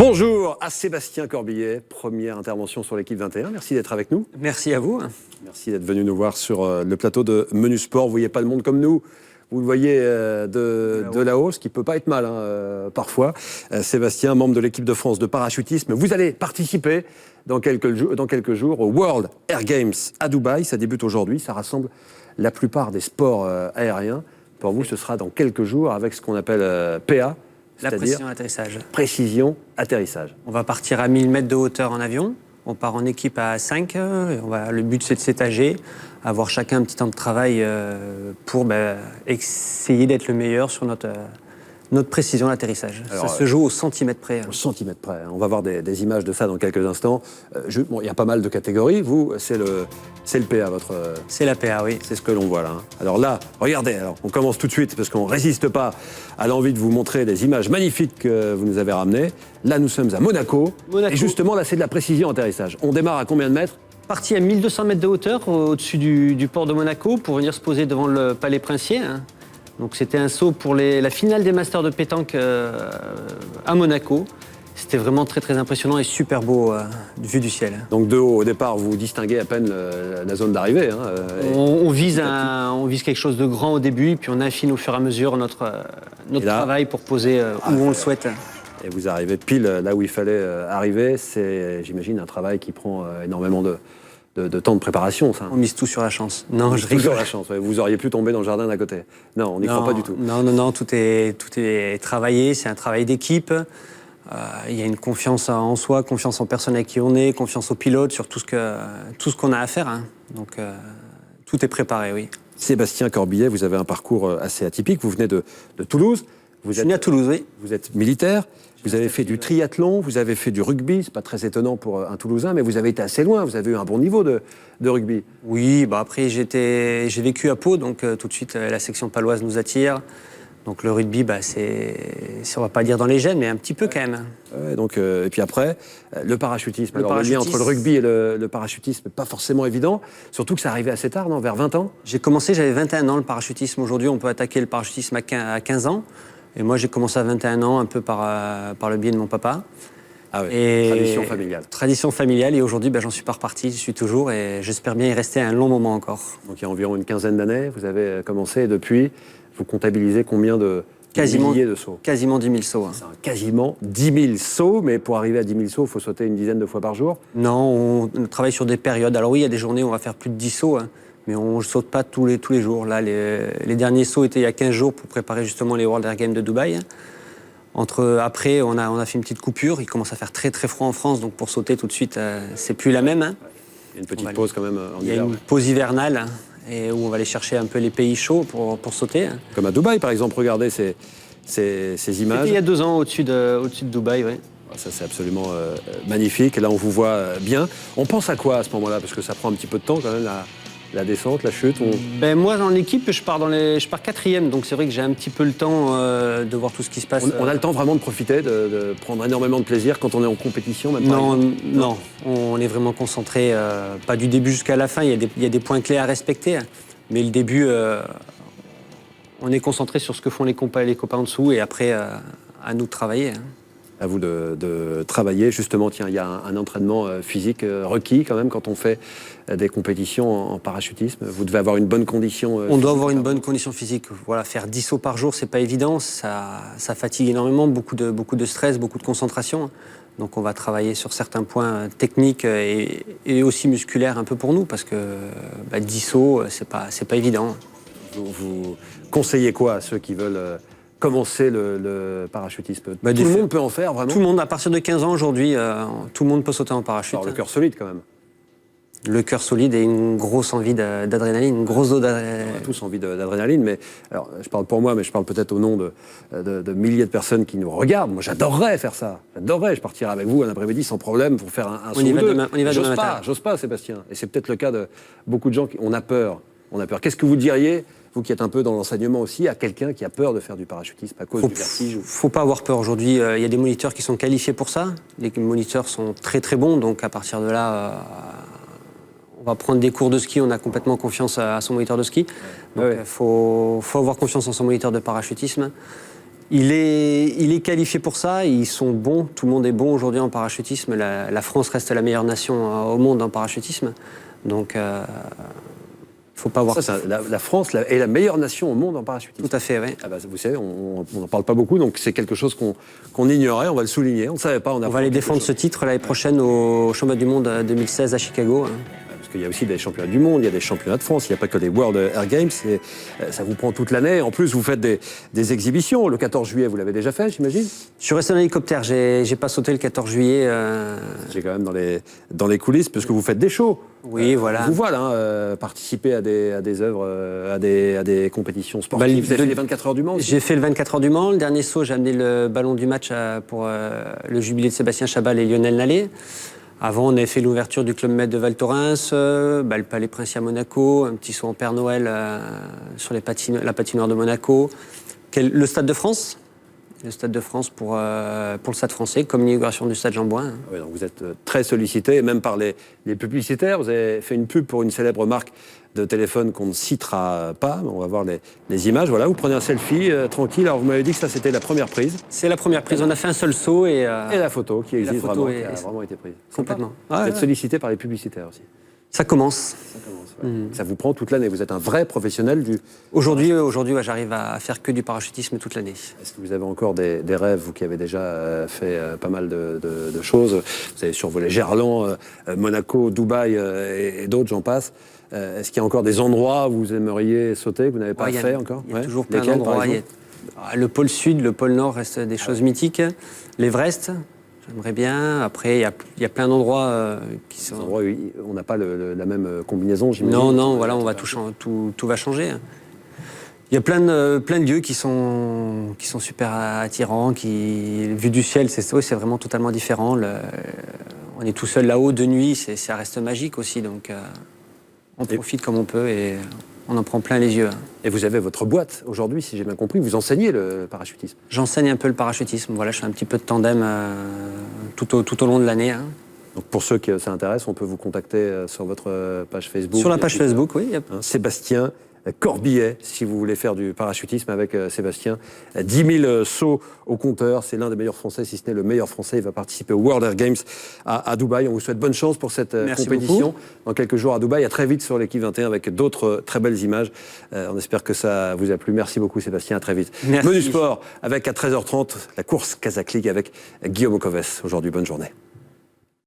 Bonjour à Sébastien Corbillet, première intervention sur l'équipe 21. Merci d'être avec nous. Merci à vous. Merci d'être venu nous voir sur le plateau de Menu Sport. Vous ne voyez pas le monde comme nous. Vous le voyez de là-haut, ce qui ne peut pas être mal parfois. Sébastien, membre de l'équipe de France de parachutisme. Vous allez participer dans quelques jours au World Air Games à Dubaï. Ça débute aujourd'hui. Ça rassemble la plupart des sports aériens. Pour vous, ce sera dans quelques jours avec ce qu'on appelle PA. La précision atterrissage. Précision atterrissage. On va partir à 1000 mètres de hauteur en avion. On part en équipe à 5. Le but, c'est de s'étager, avoir chacun un petit temps de travail pour essayer d'être le meilleur sur notre précision d'atterrissage. Ça se joue au centimètre près. Au centimètre près. On va voir des images de ça dans quelques instants. Il y a pas mal de catégories. Vous, c'est le PA, votre... C'est la PA, oui. C'est ce que l'on voit là. Alors là, regardez, on commence tout de suite parce qu'on ne résiste pas à l'envie de vous montrer des images magnifiques que vous nous avez ramenées. Là, nous sommes à Monaco. Et justement, là, c'est de la précision atterrissage. On démarre à combien de mètres ? Parti à 1200 mètres de hauteur au-dessus du port de Monaco pour venir se poser devant le palais princier. Donc c'était un saut pour la finale des Masters de pétanque à Monaco. C'était vraiment très très impressionnant et super beau vu du ciel. Donc de haut, au départ, vous distinguez à peine la zone d'arrivée. On vise quelque chose de grand au début, puis on affine au fur et à mesure notre travail pour poser où on le souhaite. Et vous arrivez pile là où il fallait arriver. C'est, j'imagine, un travail qui prend énormément de temps de préparation, ça. On mise tout sur la chance. Non, je rigole. Sur la chance, ouais. Vous auriez pu tomber dans le jardin d'à côté. Non, on n'y croit pas du tout. Non, tout est travaillé, c'est un travail d'équipe. Il y a une confiance en soi, confiance en personne avec qui on est, confiance au pilote sur tout ce qu'on a à faire. Donc, tout est préparé, oui. Sébastien Corbillet, vous avez un parcours assez atypique. Vous venez de Toulouse. Je suis né à Toulouse, oui. Vous êtes militaire. Vous avez fait du triathlon, vous avez fait du rugby, c'est pas très étonnant pour un Toulousain, mais vous avez été assez loin, vous avez eu un bon niveau de rugby. Oui, après j'ai vécu à Pau, donc tout de suite la section paloise nous attire. Donc le rugby, on va pas dire dans les gènes, mais un petit peu quand même. Et puis après, le parachutisme. Le lien entre le rugby et le parachutisme, pas forcément évident, surtout que ça arrivait assez tard, non, vers 20 ans. J'ai commencé, j'avais 21 ans le parachutisme. Aujourd'hui, on peut attaquer le parachutisme à 15 ans. Et moi, j'ai commencé à 21 ans, un peu par le biais de mon papa. Ah oui, tradition familiale. Tradition familiale, et aujourd'hui, j'en suis pas reparti, je suis toujours, et j'espère bien y rester un long moment encore. Donc il y a environ une quinzaine d'années, vous avez commencé, et depuis, vous comptabilisez combien de milliers de sauts ? Quasiment 10 000 sauts. Quasiment 10 000 sauts, mais pour arriver à 10 000 sauts, il faut sauter une dizaine de fois par jour ? Non, on travaille sur des périodes. Alors oui, il y a des journées où on va faire plus de 10 sauts, mais on ne saute pas tous les jours. Là, les derniers sauts étaient il y a 15 jours pour préparer justement les World Air Games de Dubaï. Après, on a fait une petite coupure. Il commence à faire très très froid en France, donc pour sauter tout de suite, c'est plus la même. Il y a une petite pause quand même en hiver. Il y a une pause hivernale et où on va aller chercher un peu les pays chauds pour sauter. Comme à Dubaï, par exemple. Regardez ces images. C'était il y a 2 ans au-dessus de Dubaï, oui. Ça, c'est absolument magnifique. Et là, on vous voit bien. On pense à quoi à ce moment-là ? Parce que ça prend un petit peu de temps quand même, la descente, la chute. Moi, dans l'équipe, je pars 4e. Donc, c'est vrai que j'ai un petit peu le temps de voir tout ce qui se passe. On a le temps vraiment de profiter, de prendre énormément de plaisir quand on est en compétition, même Non. On est vraiment concentré, pas du début jusqu'à la fin. Il y a des points clés à respecter. Mais le début, on est concentré sur ce que font les copains en dessous. Et après, à nous de travailler. À vous de travailler. Justement, tiens, il y a un entraînement physique requis quand même quand on fait des compétitions en parachutisme. Vous devez avoir une bonne condition On doit avoir une bonne condition physique. Voilà, faire 10 sauts par jour, c'est pas évident. Ça fatigue énormément, beaucoup de stress, beaucoup de concentration. Donc on va travailler sur certains points techniques et aussi musculaires un peu pour nous, parce que 10 sauts, c'est pas évident. Vous conseillez quoi à ceux qui veulent commencer le parachutisme ? Tout le monde peut en faire, vraiment ? Tout le monde, à partir de 15 ans aujourd'hui, tout le monde peut sauter en parachute. Alors le cœur solide quand même. Le cœur solide et une grosse envie d'adrénaline, une grosse dose d'adrénaline. On a tous envie d'adrénaline, mais alors, je parle pour moi, mais je parle peut-être au nom de milliers de personnes qui nous regardent. Moi, j'adorerais faire ça. Je partirais avec vous un après-midi sans problème pour faire un saut ou deux. On y va demain matin. J'ose pas, Sébastien. Et c'est peut-être le cas de beaucoup de gens qui... On a peur. Qu'est-ce que vous diriez, vous qui êtes un peu dans l'enseignement aussi, à quelqu'un qui a peur de faire du parachutisme à cause du vertige ? Faut pas avoir peur aujourd'hui. Il y a des moniteurs qui sont qualifiés pour ça. Les moniteurs sont très très bons, donc à partir de là, on va prendre des cours de ski. On a complètement confiance à son moniteur de ski. Donc faut avoir confiance en son moniteur de parachutisme. Il est qualifié pour ça, ils sont bons, tout le monde est bon aujourd'hui en parachutisme. La France reste la meilleure nation au monde en parachutisme. Donc, il ne faut pas voir ça. La France est la meilleure nation au monde en parachutisme. Tout à fait, oui. Ah bah, vous savez, on n'en parle pas beaucoup, donc c'est quelque chose qu'on ignorait, on va le souligner. On ne savait pas. On va aller défendre ce titre l'année prochaine au championnat du monde 2016 à Chicago. Parce qu'il y a aussi des championnats du monde, il y a des championnats de France, il n'y a pas que des World Air Games, ça vous prend toute l'année. En plus, vous faites des exhibitions. Le 14 juillet, vous l'avez déjà fait, j'imagine? Je suis resté en hélicoptère, j'ai pas sauté le 14 juillet. J'ai quand même dans les coulisses, parce que vous faites des shows. Oui, voilà. On vous voit là, participer à des œuvres, à des compétitions sportives. Vous avez fait les 24 heures du Mans aussi? J'ai fait le 24 heures du Mans. Le dernier saut, j'ai amené le ballon du match pour le jubilé de Sébastien Chabal et Lionel Nallet. Avant, on avait fait l'ouverture du Club Med de Val Thorens, le Palais Princier à Monaco, un petit saut en Père Noël sur la patinoire de Monaco. Le Stade de France. Le Stade de France pour le Stade français, comme l'inauguration du Stade Jean-Bouin. Oui, donc vous êtes très sollicité, même par les publicitaires. Vous avez fait une pub pour une célèbre marque de téléphone qu'on ne citera pas. On va voir les images. Voilà, vous prenez un selfie tranquille. Alors vous m'avez dit que ça c'était la première prise. C'est la première prise. On a fait un seul saut et la photo qui existe vraiment, qui a vraiment été prise. Complètement. Vous êtes sollicité par les publicitaires aussi. Ça commence. Ça commence, ouais. Ça vous prend toute l'année. Vous êtes un vrai professionnel du... Aujourd'hui, ouais, j'arrive à faire que du parachutisme toute l'année. Est-ce que vous avez encore des rêves, vous qui avez déjà fait pas mal de choses? Vous avez survolé Gerland, Monaco, Dubaï et d'autres, j'en passe. Est-ce qu'il y a encore des endroits où vous aimeriez sauter, que vous n'avez pas fait encore? Il y a toujours plein d'endroits. Le pôle Sud, le pôle Nord restent des choses mythiques. L'Everest, j'aimerais bien. Après, il y a plein d'endroits qui sont... Endroits où on n'a pas la même combinaison, j'imagine. Non, voilà, tout va changer. Il y a plein de lieux qui sont super attirants, vue du ciel, c'est vraiment totalement différent. On est tout seul là-haut de nuit, ça reste magique aussi, donc on profite comme on peut et on en prend plein les yeux. Et vous avez votre boîte aujourd'hui, si j'ai bien compris, vous enseignez le parachutisme? J'enseigne un peu le parachutisme, voilà, je fais un petit peu de tandem tout au long de l'année. Donc pour ceux qui ça intéresse, on peut vous contacter sur votre page Facebook? Sur la page Facebook, oui. Sébastien Corbillet, si vous voulez faire du parachutisme avec Sébastien. 10 000 sauts au compteur, c'est l'un des meilleurs Français, si ce n'est le meilleur Français. Il va participer au World Air Games à Dubaï. On vous souhaite bonne chance pour cette compétition. Beaucoup. Dans quelques jours à Dubaï, à très vite sur l'équipe 21 avec d'autres très belles images. On espère que ça vous a plu. Merci beaucoup Sébastien, à très vite. Merci. Menu sport avec à 13h30 la course Kazakh League avec Guillaume Okoves. Aujourd'hui, bonne journée.